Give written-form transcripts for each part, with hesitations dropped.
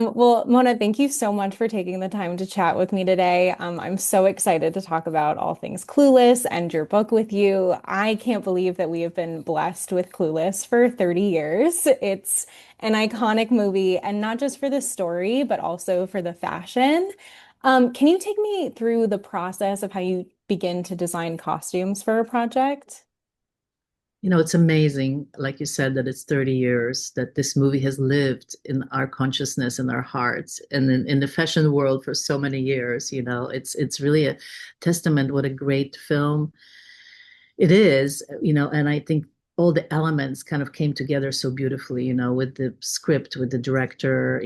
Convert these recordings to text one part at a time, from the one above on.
Well, Mona, thank you so much for taking the time to chat with me today. I'm so excited to talk about all things Clueless and your book with you. I can't believe that we have been blessed with Clueless for 30 years. It's an iconic movie, and not just for the story, but also for the fashion. Can you take me through the process of how you begin to design costumes for a project? It's amazing, like you said, that it's 30 years that this movie has lived in our consciousness and our hearts and in the fashion world for so many years. It's really a testament what a great film it is, and I think all the elements kind of came together so beautifully, with the script, with the director,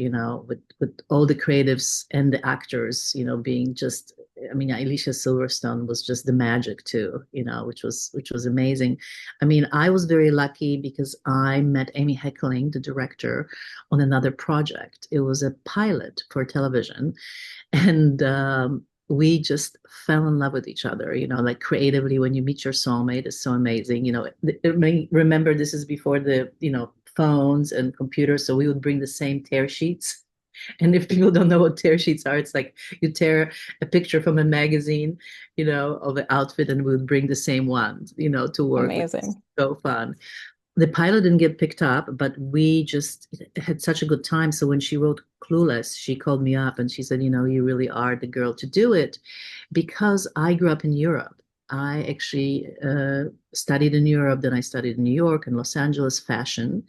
with all the creatives and the actors, being just, I mean, Alicia Silverstone was just the magic too, which was amazing. I mean, I was very lucky because I met Amy Heckerling, the director, on another project. It was a pilot for television, and we just fell in love with each other, like creatively. When you meet your soulmate, it's so amazing. Remember, this is before the phones and computers, so we would bring the same tear sheets. And if people don't know what tear sheets are, it's like you tear a picture from a magazine, of an outfit, and we would bring the same one, to work, which is Amazing. so fun. The pilot didn't get picked up, but we just had such a good time. So when she wrote Clueless, she called me up and she said, you really are the girl to do it, because I grew up in Europe. I actually studied in Europe, then I studied in New York and Los Angeles fashion.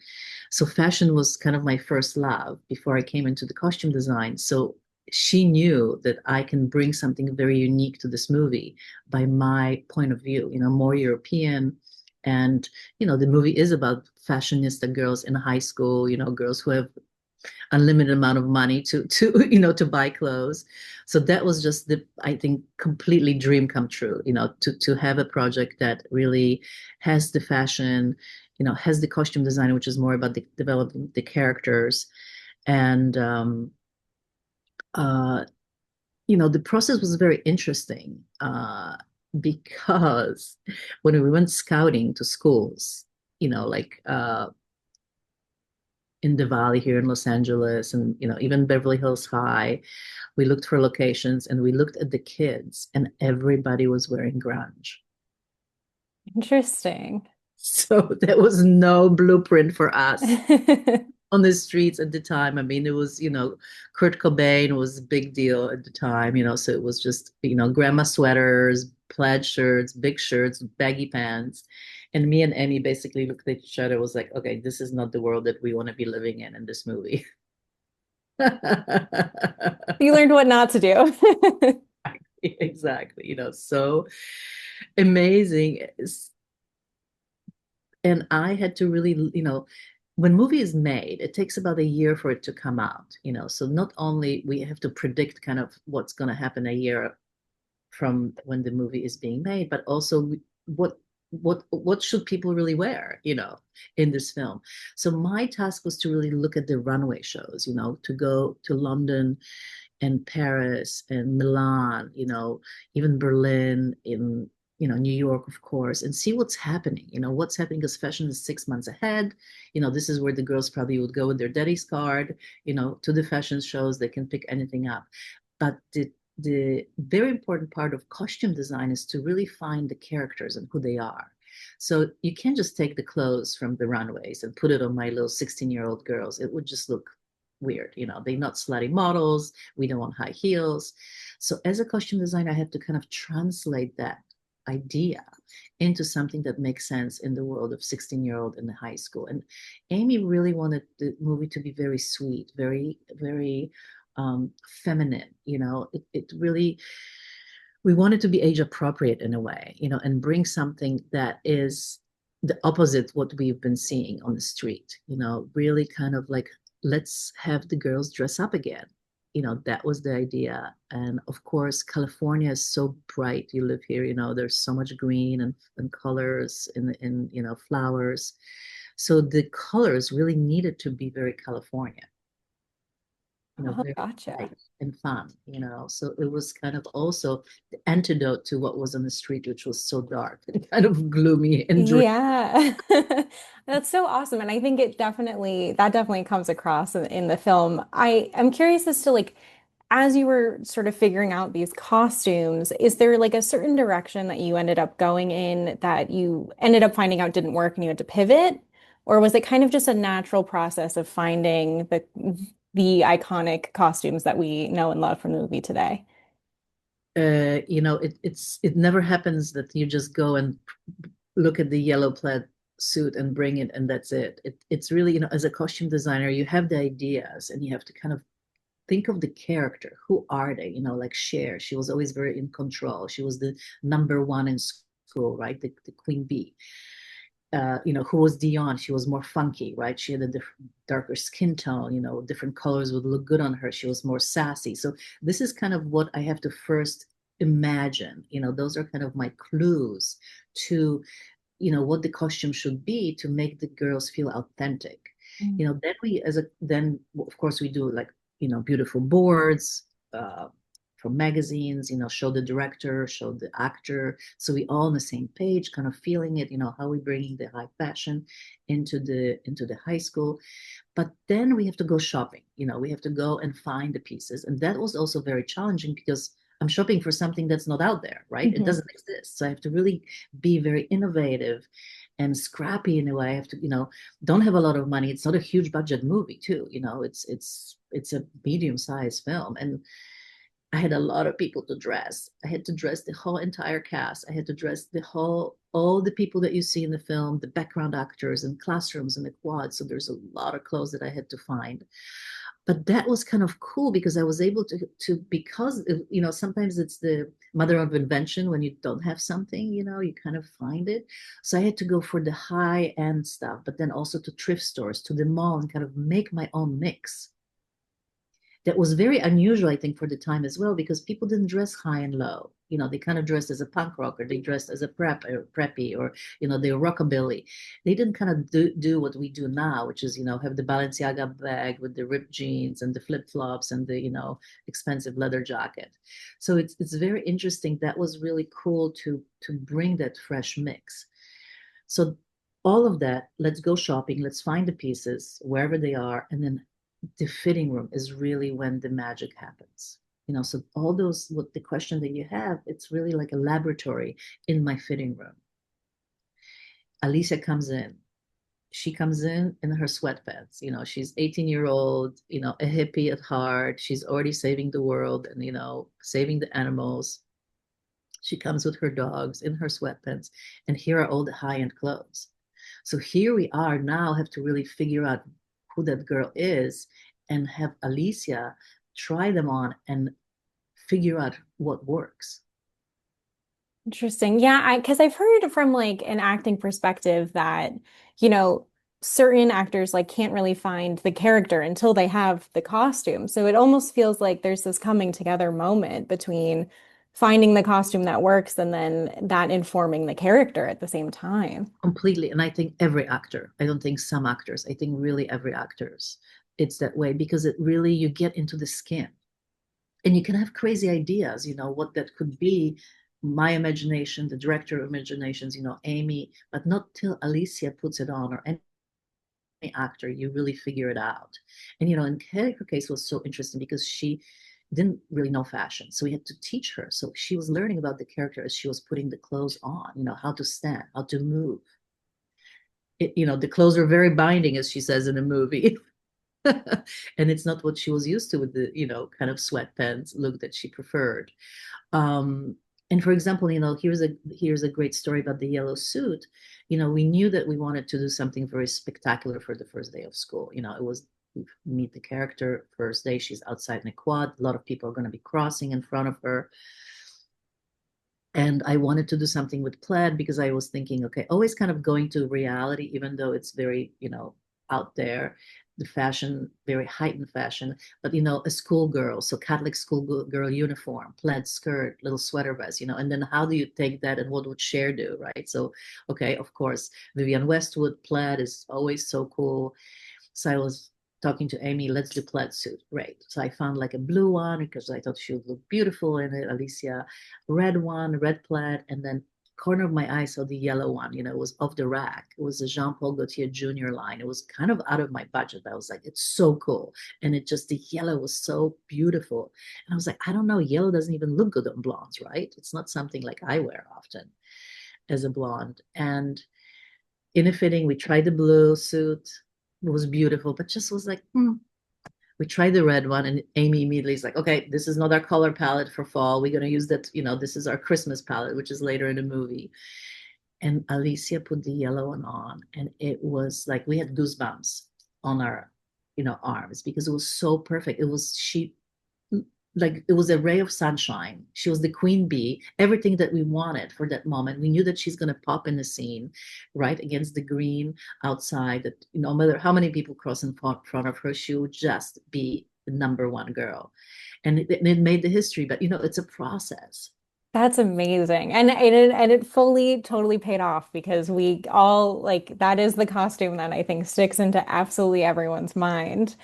So fashion was kind of my first love before I came into the costume design. So she knew that I can bring something very unique to this movie by my point of view, more European. And the movie is about fashionista girls in high school, girls who have unlimited amount of money to to buy clothes. So that was just the, I think, completely dream come true, to have a project that really has the fashion, has the costume design, which is more about developing the characters. And uh the process was very interesting, because when we went scouting to schools, like in the Valley here in Los Angeles, and even Beverly Hills High, we looked for locations and we looked at the kids, and everybody was wearing grunge. Interesting. So there was no blueprint for us on the streets at the time. I mean, it was, Kurt Cobain was a big deal at the time, so it was just, grandma sweaters, plaid shirts, big shirts, baggy pants. And me and Emmy basically looked at each other, was like, okay, this is not the world that we want to be living in this movie. You learned what not to do. Exactly, so amazing. And I had to really, when movie is made, it takes about a year for it to come out, so not only we have to predict kind of what's going to happen a year from when the movie is being made, but also what what should people really wear, in this film. So my task was to really look at the runway shows, to go to London and Paris and Milan, even Berlin, in New York, of course, and see what's happening. What's happening, because fashion is 6 months ahead. This is where the girls probably would go with their daddy's card, to the fashion shows. They can pick anything up. But the very important part of costume design is to really find the characters and who they are. So you can't just take the clothes from the runways and put it on my little 16-year-old girls. It would just look weird. They're not slutty models. We don't want high heels. So as a costume designer, I have to kind of translate that idea into something that makes sense in the world of 16-year-old in the high school. And Amy really wanted the movie to be very sweet, very, very feminine. It really, we wanted to be age appropriate in a way, and bring something that is the opposite what we've been seeing on the street, really kind of like, let's have the girls dress up again. That was the idea. And of course, California is so bright. You live here, there's so much green and colors in flowers. So the colors really needed to be very California. Oh, very gotcha. light and fun, So it was kind of also the antidote to what was on the street, which was so dark and kind of gloomy and dreary. Yeah. That's so awesome. And I think that definitely comes across in the film. I am curious as to like, as you were sort of figuring out these costumes, is there like a certain direction that you ended up going in that you ended up finding out didn't work and you had to pivot? Or was it kind of just a natural process of finding the iconic costumes that we know and love from the movie today? It never happens that you just go and look at the yellow plaid suit and bring it and that's it. It's really, as a costume designer, you have the ideas and you have to kind of think of the character. Who are they? Like Cher, she was always very in control. She was the number one in school, right? The queen bee. Who was Dion? She was more funky, right? She had a different, darker skin tone, different colors would look good on her. She was more sassy. So this is kind of what I have to first imagine. Those are kind of my clues to, what the costume should be to make the girls feel authentic. Then of course we do like, beautiful boards, from magazines, show the director, show the actor. So we all on the same page, kind of feeling it, how we bringing the high fashion into the high school. But then we have to go shopping. We have to go and find the pieces. And that was also very challenging because I'm shopping for something that's not out there, right? It Mhm. doesn't exist. So I have to really be very innovative and scrappy in a way. I have to, don't have a lot of money. It's not a huge budget movie, too. It's a medium-sized film. And I had a lot of people to dress. I had to dress the whole entire cast. I had to dress all the people that you see in the film, the background actors and classrooms and the quad. So there's a lot of clothes that I had to find. But that was kind of cool because I was able because, sometimes it's the mother of invention when you don't have something, you kind of find it. So I had to go for the high end stuff, but then also to thrift stores, to the mall and kind of make my own mix that was very unusual, I think, for the time as well, because people didn't dress high and low. They kind of dressed as a punk rocker, they dressed as a preppy, or they were rockabilly. They didn't kind of do what we do now, which is have the Balenciaga bag with the ripped jeans and the flip flops and the expensive leather jacket. So it's very interesting. That was really cool to bring that fresh mix. So all of that, let's go shopping, let's find the pieces wherever they are, and then the fitting room is really when the magic happens. So all those, what the question that you have, it's really like a laboratory in my fitting room. Alicia comes in. She comes in her sweatpants. She's 18-year-old, a hippie at heart. She's already saving the world and, saving the animals. She comes with her dogs in her sweatpants, and here are all the high-end clothes. So here we are now, have to really figure out who that girl is and have Alicia try them on and figure out what works. Interesting. Yeah, because I've heard from like an acting perspective that, you know, certain actors like can't really find the character until they have the costume. So it almost feels like there's this coming together moment between finding the costume that works and then that informing the character at the same time. Completely. And I think every actor, I don't think some actors, I think really every actors, it's that way because it really, you get into the skin and you can have crazy ideas, what that could be. My imagination, the director of imaginations, Amy, but not till Alicia puts it on or any actor, you really figure it out. And in her case was so interesting because she didn't really know fashion. So we had to teach her. So she was learning about the character as she was putting the clothes on, how to stand, how to move. The clothes are very binding, as she says in the movie. And it's not what she was used to with the, kind of sweatpants look that she preferred. Um, and for example, here's a great story about the yellow suit. We knew that we wanted to do something very spectacular for the first day of school. It was meet the character first day. She's outside in a quad. A lot of people are going to be crossing in front of her. And I wanted to do something with plaid because I was thinking, okay, always kind of going to reality, even though it's very, out there, the fashion, very heightened fashion, but a schoolgirl, so Catholic schoolgirl uniform, plaid skirt, little sweater vest, and then how do you take that and what would Cher do, right? So, okay, of course, Vivienne Westwood plaid is always so cool. So I was talking to Amy, let's do plaid suit. Great. So I found like a blue one because I thought she would look beautiful in it. Alicia, red one, red plaid, and then corner of my eye saw the yellow one. It was off the rack. It was a Jean Paul Gaultier Jr. line. It was kind of out of my budget. I was like, it's so cool. And the yellow was so beautiful. And I was like, I don't know, yellow doesn't even look good on blondes, right? It's not something like I wear often as a blonde. And in a fitting, we tried the blue suit. It was beautiful, but just was like, We tried the red one, and Amy immediately is like, okay, this is not our color palette for fall. We're going to use that, this is our Christmas palette, which is later in the movie. And Alicia put the yellow one on, and it was like we had goosebumps on our, arms because it was so perfect. It was a ray of sunshine. She was the queen bee, everything that we wanted for that moment. We knew that she's going to pop in the scene right against the green outside, that no matter how many people cross in front of her, she would just be the number one girl. And it made the history, but it's a process. That's amazing. And it fully totally paid off because we all like that is the costume that I think sticks into absolutely everyone's mind.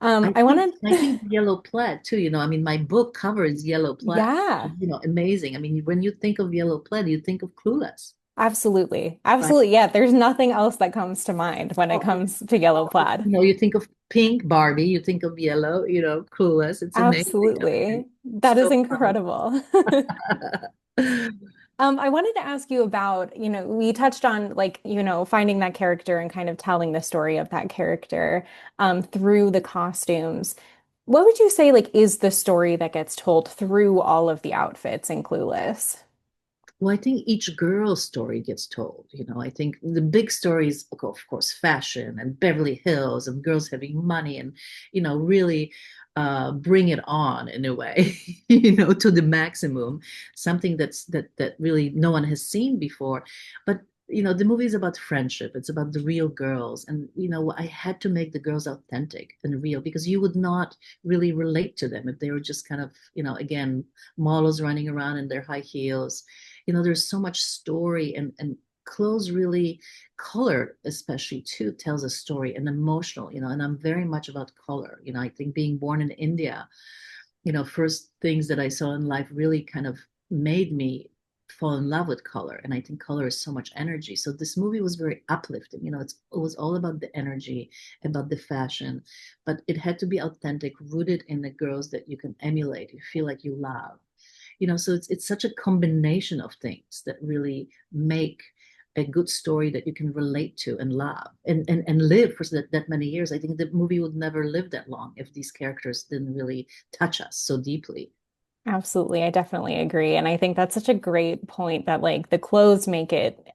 I I think want I to think yellow plaid too. I mean, my book cover is yellow plaid. yeah, Amazing. I mean, when you think of yellow plaid, you think of Clueless, absolutely. right? Absolutely. Yeah, there's nothing else that comes to mind when it Oh, comes to yellow plaid. you think of pink Barbie, you think of yellow, Clueless. It's amazing. I mean, Absolutely. That is so fun. incredible. I wanted to ask you about, we touched on like, finding that character and kind of telling the story of that character through the costumes. What would you say like is the story that gets told through all of the outfits in Clueless? Well, I think each girl's story gets told. I think the big stories, of course, fashion and Beverly Hills and girls having money and, really bring it on in a way, to the maximum, something that really no one has seen before. But, the movie is about friendship. It's about the real girls. And, I had to make the girls authentic and real because you would not really relate to them if they were just kind of, again, models running around in their high heels. There's so much story, and clothes really, color especially too tells a story, and emotional, and I'm very much about color. I think being born in India, first things that I saw in life really kind of made me fall in love with color. And I think color is so much energy. So this movie was very uplifting. It was all about the energy, about the fashion, but it had to be authentic, rooted in the girls that you can emulate, you feel like you love. So it's such a combination of things that really make a good story that you can relate to and love and live for that many years. I think the movie would never live that long if these characters didn't really touch us so deeply. Absolutely, I definitely agree. And I think that's such a great point that like the clothes make it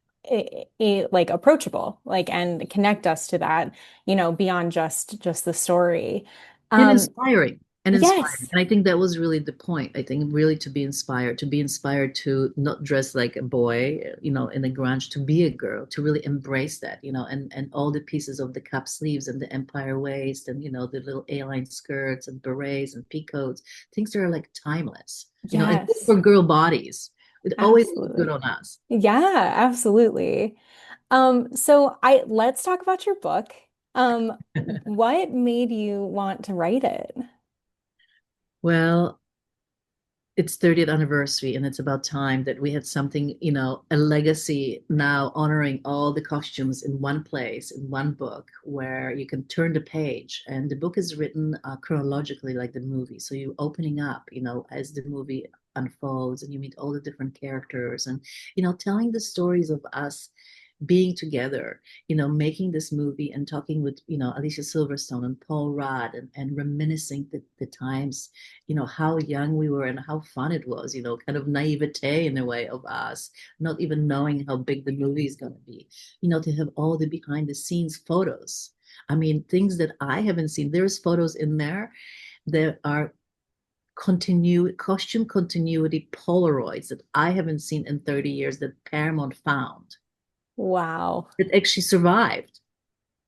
like approachable, like and connect us to that, beyond just the story. And Um, inspiring. yes, And I think that was really the point. I think really to be inspired to not dress like a boy, in the grunge, to be a girl, to really embrace that, and all the pieces of the cup sleeves and the empire waist and, the little A-line skirts and berets and peacoats, things that are like timeless, and good yes, for girl bodies. It always looks good absolutely. on us. Yeah, absolutely. So I let's talk about your book. What made you want to write it? Well, it's 30th anniversary, and it's about time that we had something, a legacy now honoring all the costumes in one place, in one book, where you can turn the page. And the book is written chronologically like the movie. So you're opening up, as the movie unfolds, and you meet all the different characters, and, telling the stories of us being together, making this movie and talking with, Alicia Silverstone and Paul Rudd, and reminiscing the times, how young we were and how fun it was, kind of naivete in a way of us, not even knowing how big the movie is going to be, to have all the behind the scenes photos. I mean, things that I haven't seen. There's photos in there that are costume continuity Polaroids that I haven't seen in 30 years that Paramount found Wow. that actually survived.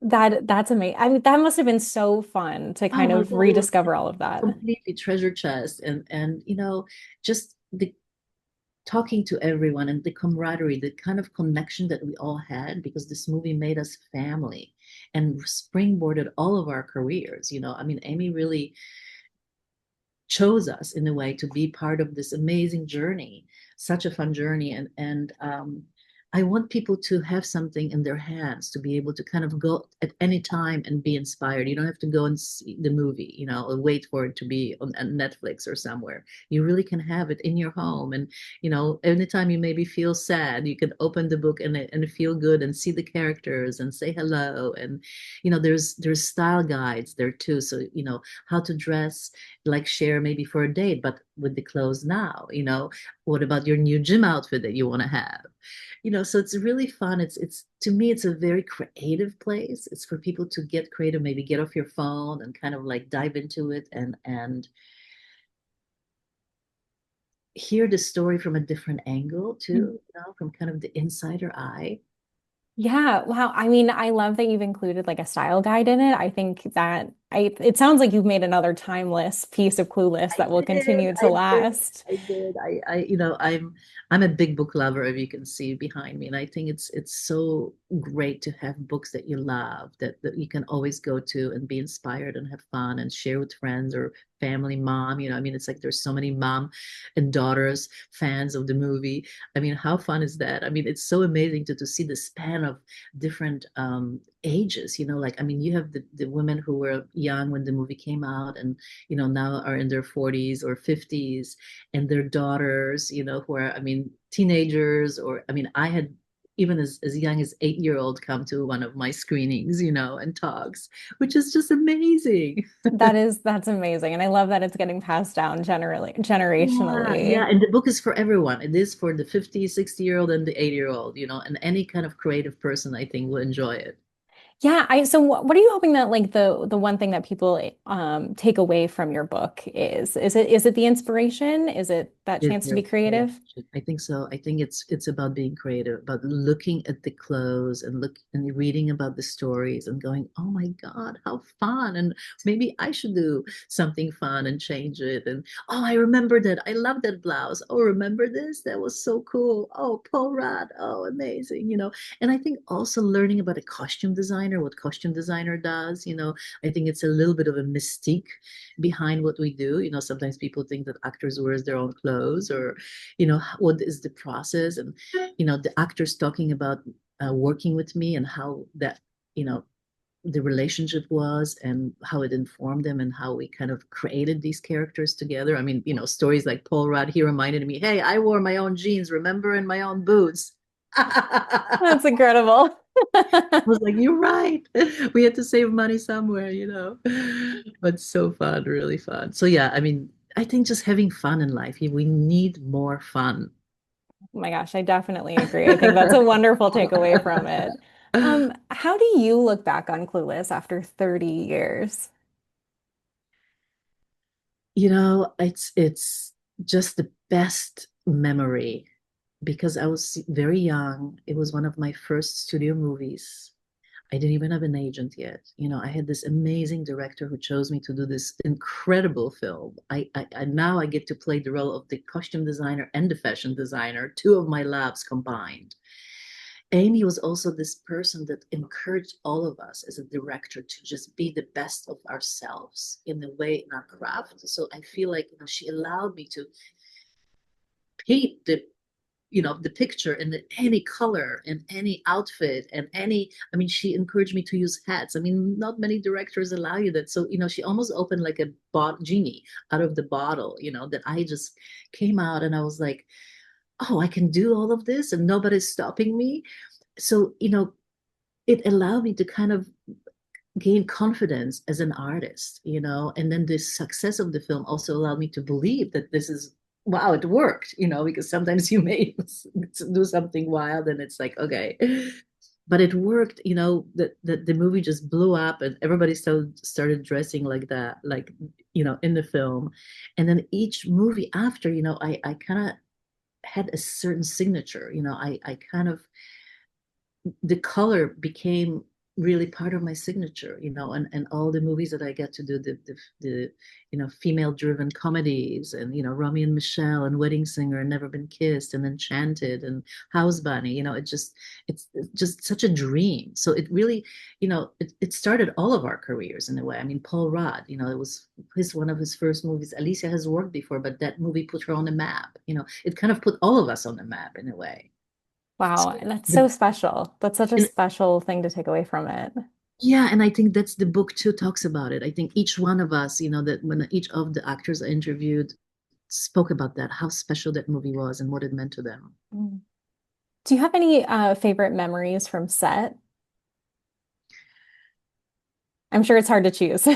That's amazing. I mean, that must have been so fun to Oh kind my of God, it was rediscover all of that. completely treasure chest, and just the talking to everyone and the camaraderie, the kind of connection that we all had because this movie made us family. and springboarded all of our careers. I mean, Amy really chose us in a way to be part of this amazing journey, such a fun journey. And I want people to have something in their hands to be able to kind of go at any time and be inspired. You don't have to go and see the movie, or wait for it to be on Netflix or somewhere. You really can have it in your home. And, anytime you maybe feel sad, you can open the book and feel good and see the characters and say hello. And, there's style guides there too. So, how to dress like share maybe for a date, but with the clothes now, what about your new gym outfit that you want to have? So it's really fun. It's to me, it's a very creative place. It's for people to get creative, maybe get off your phone and kind of like dive into it and hear the story from a different angle too, from kind of the insider eye. Yeah, wow. I mean, I love that you've included like a style guide in it. I think that it sounds like you've made another timeless piece of Clueless I that will did, continue to I did, last. I did. I'm a big book lover, if you can see behind me, and I think it's so great to have books that you love that you can always go to and be inspired and have fun and share with friends or family, mom. I mean, it's like there's so many mom and daughters fans of the movie. I mean, how fun is that? I mean, it's so amazing to see the span of different ages. Like I mean, you have the women who were young when the movie came out, and now are in their 40s or 50s, and their daughters, who are, I mean, teenagers, or I mean, I had even as young as 8-year-old come to one of my screenings, and talks, which is just amazing. That's amazing. And I love that it's getting passed down generally Yeah, yeah. generationally. And the book is for everyone. It is for the 50, 60-year-old and the 80-year-old, and any kind of creative person, I think, will enjoy it. Yeah, so what are you hoping that like the one thing that people take away from your book is? Is it the inspiration? Is it that Is chance to be there creative? I think so. I think it's about being creative, about looking at the clothes and look and reading about the stories and going, oh my God, how fun. And maybe I should do something fun and change it. And oh, I remember that. I love that blouse. Oh, remember this? That was so cool. Oh, Paul Rudd. Oh, amazing. And I think also learning about a costume designer, what costume designer does, I think it's a little bit of a mystique behind what we do. Sometimes people think that actors wears their own clothes, or, what is the process, and, the actors talking about working with me and how that, you know, the relationship was and how it informed them and how we kind of created these characters together. I mean, stories like Paul Rudd, he reminded me, hey, I wore my own jeans, remember, and my own boots. That's incredible. I was like, you're right. We had to save money somewhere, But so fun, really fun. So yeah, I mean, I think just having fun in life. We need more fun. Oh my gosh, I definitely agree. I think that's a wonderful takeaway from it. How do you look back on Clueless after 30 years? It's just the best memory because I was very young. It was one of my first studio movies. I didn't even have an agent yet. I had this amazing director who chose me to do this incredible film. I now I get to play the role of the costume designer and the fashion designer, two of my loves combined. Amy was also this person that encouraged all of us as a director to just be the best of ourselves in the way in our craft. So I feel like she allowed me to paint the picture in any color and any outfit and any. I mean, she encouraged me to use hats. I mean, not many directors allow you that. So she almost opened like a genie out of the bottle, that I just came out and I was like, oh, I can do all of this and nobody's stopping me. So it allowed me to kind of gain confidence as an artist, and then the success of the film also allowed me to believe that this is, wow, it worked, because sometimes you may do something wild and it's like, okay, but it worked, that the movie just blew up and everybody started dressing like that, like, in the film. And then each movie after, I kind of had a certain signature, I kind of, the color became really part of my signature, and all the movies that I get to do, the female driven comedies, and Romy and Michelle and Wedding Singer and Never Been Kissed and Enchanted and House Bunny, it's just such a dream. So it really, it started all of our careers in a way. I mean, Paul Rudd, it was one of his first movies. Alicia has worked before, but that movie put her on the map. It kind of put all of us on the map in a way. Wow, So that's so the, special. That's such a and special thing to take away from it. yeah, and I think that's the book too talks about it. I think each one of us, that when each of the actors I interviewed spoke about that, how special that movie was and what it meant to them. Mm. Do you have any favorite memories from set? I'm sure it's hard to choose.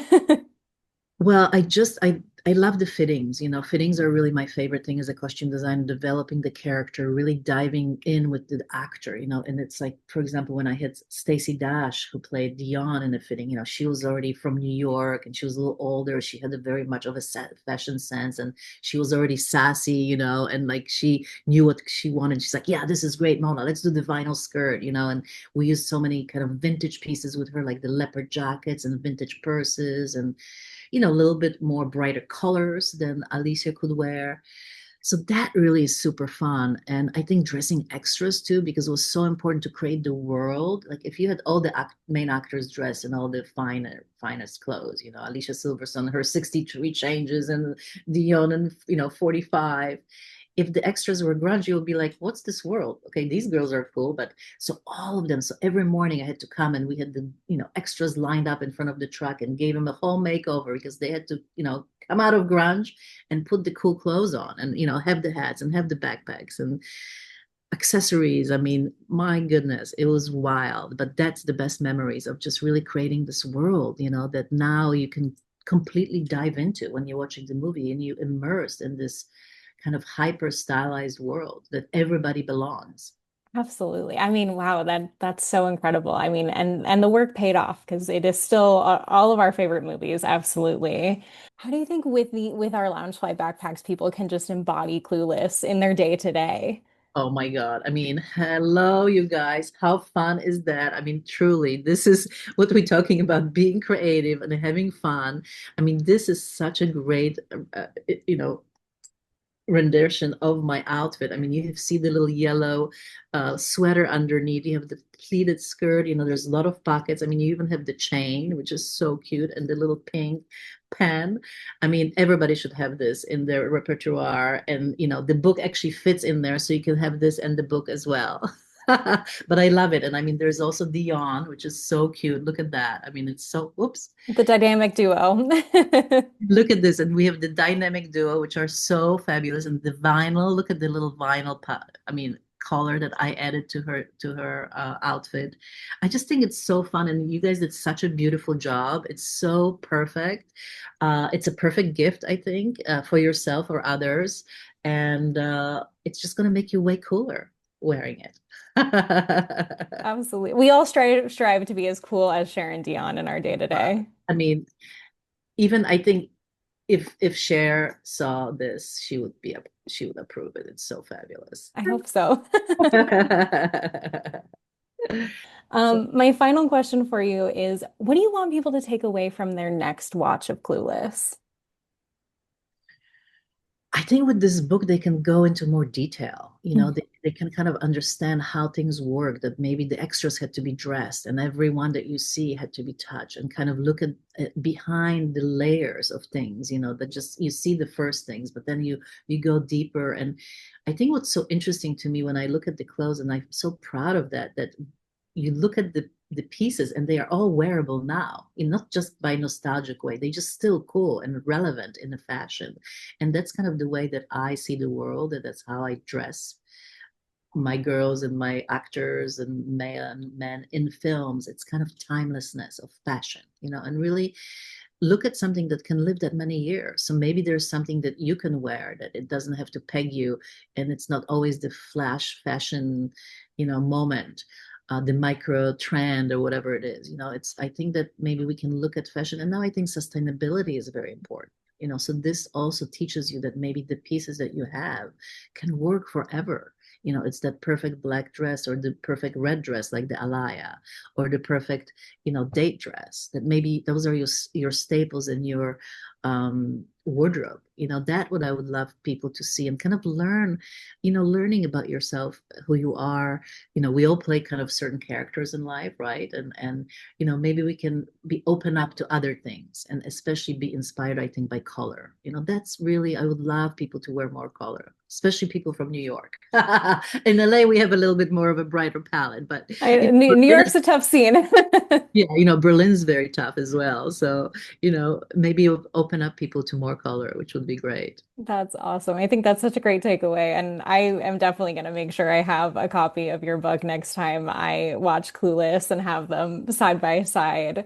Well, I love the fittings. Fittings are really my favorite thing as a costume designer, developing the character, really diving in with the actor, and it's like, for example, when I had Stacey Dash, who played Dion in the fitting, she was already from New York and she was a little older. She had a very much of a fashion sense, and she was already sassy, and like she knew what she wanted. She's like, yeah, this is great, Mona. Let's do the vinyl skirt, and we used so many kind of vintage pieces with her, like the leopard jackets and vintage purses and a little bit more brighter colors than Alicia could wear. So that really is super fun. And I think dressing extras too, because it was so important to create the world. Like if you had all the main actors dressed in all the finest clothes, Alicia Silverstone, her 63 changes, and Dion and 45. If the extras were grunge, you'll be like, what's this world? Okay, these girls are cool, but so all of them. So every morning I had to come and we had the, extras lined up in front of the truck and gave them a whole makeover because they had to, come out of grunge and put the cool clothes on and, have the hats and have the backpacks and accessories. I mean, my goodness, it was wild. But that's the best memories of just really creating this world, that now you can completely dive into when you're watching the movie and you immersed in this kind of hyper stylized world that everybody belongs. Absolutely. I mean, wow, that's so incredible. I mean, and the work paid off because it is still all of our favorite movies. Absolutely. How do you think with our Loungefly backpacks, people can just embody Clueless in their day to day? Oh my God. I mean, hello, you guys. How fun is that? I mean, truly, this is what we're talking about, being creative and having fun. I mean, this is such a great, rendition of my outfit. I mean, you see the little yellow sweater underneath. You have the pleated skirt. There's a lot of pockets. I mean, you even have the chain, which is so cute, and the little pink pen. I mean, everybody should have this in their repertoire. And, the book actually fits in there, so you can have this and the book as well. But I love it. And I mean, there's also Dion, which is so cute. Look at that. I mean, it's so, whoops. The dynamic duo. Look at this, and we have the dynamic duo, which are so fabulous, and the vinyl. Look at the little vinyl, I mean, color that I added to her outfit. I just think it's so fun, and you guys did such a beautiful job. It's so perfect. It's a perfect gift, I think, for yourself or others, and it's just gonna make you way cooler wearing it. Absolutely. We all strive to be as cool as Sharon Dion in our day to day. I mean, even I think if Cher saw this, she would approve it. It's so fabulous. I hope so. So My final question for you is, what do you want people to take away from their next watch of Clueless? I think with this book, they can go into more detail. Mm. They can kind of understand how things work, that maybe the extras had to be dressed and everyone that you see had to be touched and kind of look at behind the layers of things, that just you see the first things, but then you go deeper. And I think what's so interesting to me when I look at the clothes, and I'm so proud of that you look at the pieces and they are all wearable now, not just by nostalgic way. They just still cool and relevant in the fashion. And that's kind of the way that I see the world, and that's how I dress my girls and my actors and men in films. It's kind of timelessness of fashion, and really look at something that can live that many years. So maybe there's something that you can wear that it doesn't have to peg you, and it's not always the flash fashion, moment, the micro trend or whatever it is. It's I think that maybe we can look at fashion, and now I think sustainability is very important. So this also teaches you that maybe the pieces that you have can work forever. It's that perfect black dress or the perfect red dress like the Alaya, or the perfect, date dress, that maybe those are your staples in your wardrobe. That what I would love people to see and kind of learning about yourself, who you are. We all play kind of certain characters in life, right? And maybe we can be open up to other things, and especially be inspired, I think, by color. That's really, I would love people to wear more color, especially people from New York. In LA, we have a little bit more of a brighter palette, but New Berlin is, York's a tough scene. yeah, Berlin's very tough as well. So, maybe open up people to more color, which would be great. That's awesome. I think that's such a great takeaway. And I am definitely going to make sure I have a copy of your book next time I watch Clueless and have them side by side.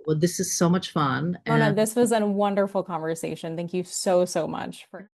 Well, this is so much fun. Rona, And this was a wonderful conversation. Thank you so, so much for